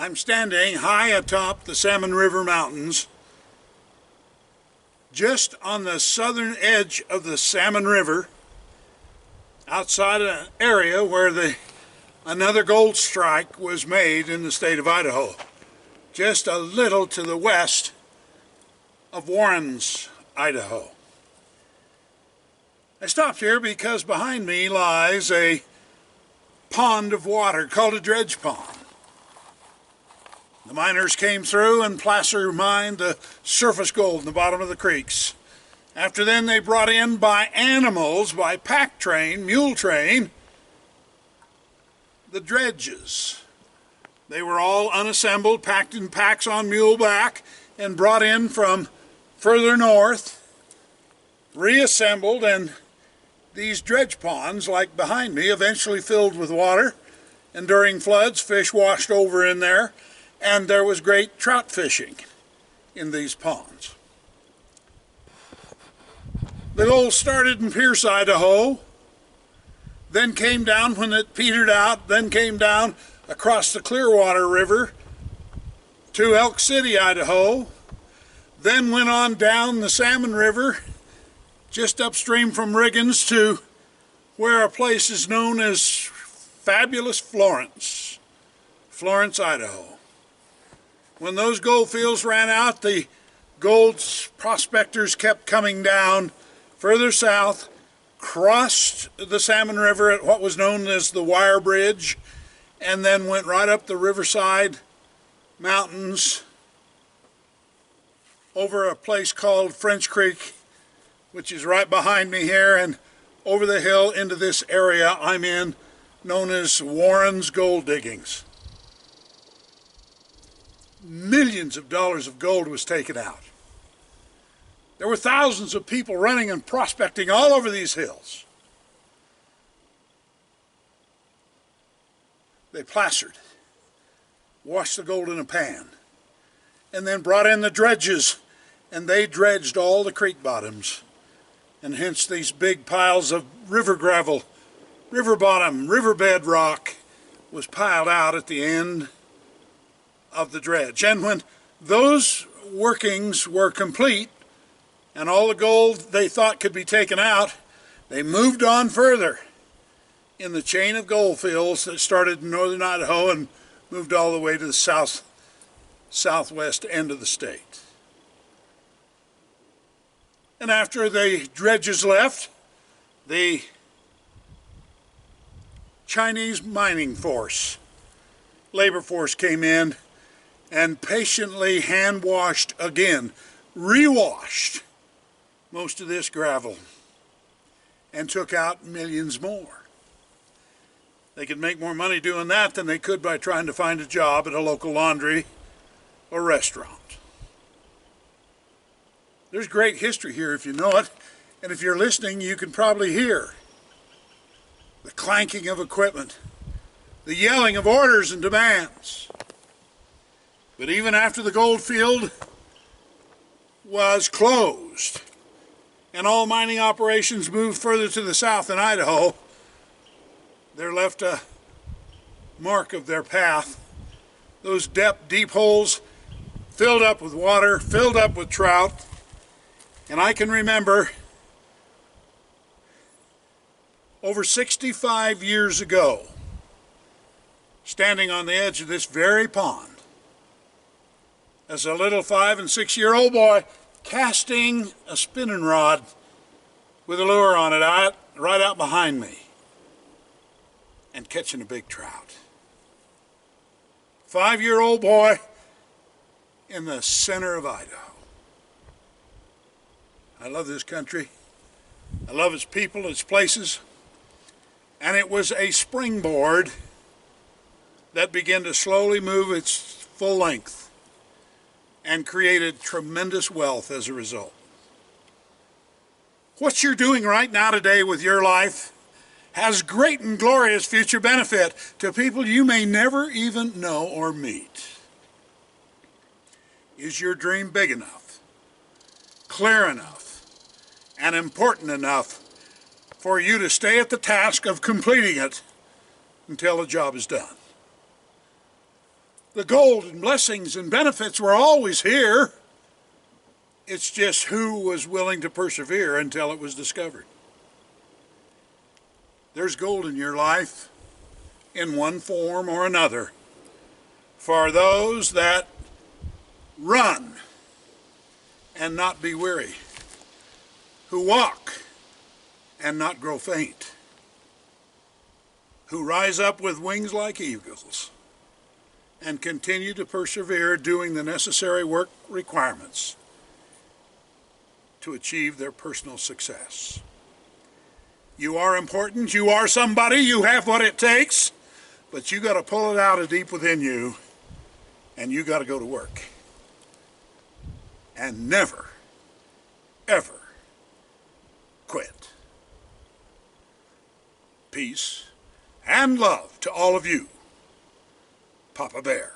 I'm standing high atop the Salmon River Mountains, just on the southern edge of the Salmon River, outside an area where another gold strike was made in the state of Idaho, just a little to the west of Warrens, Idaho. I stopped here because behind me lies a pond of water called a dredge pond. The miners came through and placer mined the surface gold in the bottom of the creeks. After then they brought in by animals, by pack train, mule train, the dredges. They were all unassembled, packed in packs on mule back, and brought in from further north, reassembled, and these dredge ponds, like behind me, eventually filled with water, and during floods fish washed over in there, and there was great trout fishing in these ponds. The gold started in Pierce, Idaho, then came down when it petered out, then came down across the Clearwater River to Elk City, Idaho, then went on down the Salmon River just upstream from Riggins to where a place is known as Fabulous Florence, Idaho. When those gold fields ran out, the gold prospectors kept coming down further south, crossed the Salmon River at what was known as the Wire Bridge, and then went right up the Riverside Mountains over a place called French Creek, which is right behind me here, and over the hill into this area I'm in, known as Warrens Gold Diggings. Millions of dollars of gold was taken out. There were thousands of people running and prospecting all over these hills. They placered, washed the gold in a pan, and then brought in the dredges, and they dredged all the creek bottoms, and hence these big piles of river gravel, river bottom, riverbed rock was piled out at the end of the dredge. And when those workings were complete and all the gold they thought could be taken out, they moved on further in the chain of gold fields that started in northern Idaho and moved all the way to the southwest end of the state. And after the dredges left, the Chinese mining force, labor force came in and patiently hand-washed again, re-washed most of this gravel and took out millions more. They could make more money doing that than they could by trying to find a job at a local laundry or restaurant. There's great history here if you know it, and if you're listening you can probably hear the clanking of equipment, the yelling of orders and demands. But even after the gold field was closed and all mining operations moved further to the south in Idaho, there left a mark of their path. Those deep holes filled up with water, filled up with trout. And I can remember over 65 years ago, standing on the edge of this very pond, as a little 5- and 6-year-old boy casting a spinning rod with a lure on it right out behind me and catching a big trout. 5-year-old boy in the center of Idaho. I love this country. I love its people, its places, and it was a springboard that began to slowly move its full length and created tremendous wealth as a result. What you're doing right now today with your life has great and glorious future benefit to people you may never even know or meet. Is your dream big enough, clear enough, and important enough for you to stay at the task of completing it until the job is done? The gold and blessings and benefits were always here. It's just who was willing to persevere until it was discovered. There's gold in your life in one form or another for those that run and not be weary, who walk and not grow faint, who rise up with wings like eagles and continue to persevere doing the necessary work requirements to achieve their personal success. You are important, you are somebody, you have what it takes, but you got to pull it out of deep within you, and you got to go to work. And never, ever quit. Peace and love to all of you. Papa Bear.